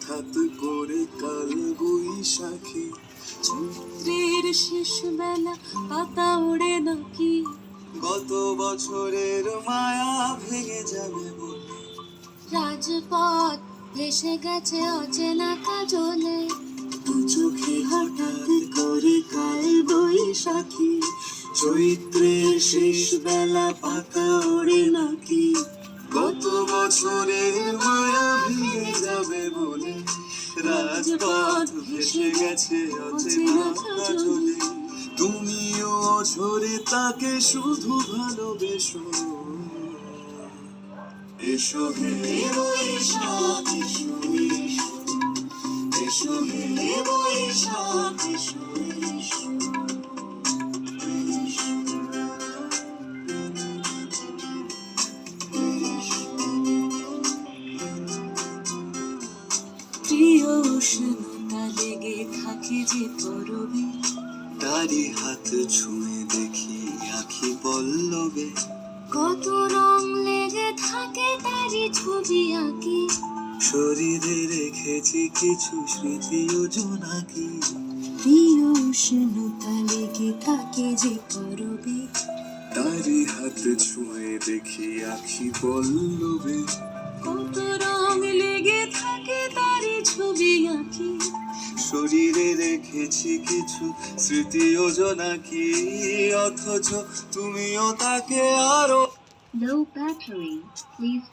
হঠাৎ করে কাল বৈশাখী, চৈত্রের শেষ বেলা পাতা ওড়ে নাকি, গত বছরের মায়া ভেঙে যাবে বলে, রাজপথ ভেসে গেছে অচেনা কাজলে, দু চোখে হঠাৎ করে কাল বৈশাখী, চৈত্রের শেষ বেলা পাতা ওড়ে নাকি, গত বছরের মায়া ভেঙে যাবে বলে, রাজপথ ভেসে গেছে অচেনা কাজলে, তুমিও অঝরে তাকে শুধু ভালোবেসো। এসো হে বৈশাখ এসো এসো, এসো হে বৈশাখ এসো এসো, এসো, এসো। প্রিয় উষ্ণতা লেগে থাকে যে পরবে, তারি হাত ছুঁয়ে দেখি আখি পল্লবে, কত রং লেগে থাকে তারই ছবি আঁকি, শরীরে রেখেছি কিছু স্মৃতি ও জোনাকি, প্রিয় উষ্ণতা লেগে থাকে যে পরবে, তারি হাত ছুঁয়ে দেখি আখি পল্লবে, কত রং লেগে থাকে তারই ছবি আঁকি, শরীরে রেখেছি কিছু স্মৃতি ও জোনাকি, অথচ তুমিও তাকে আরো Low battery. Please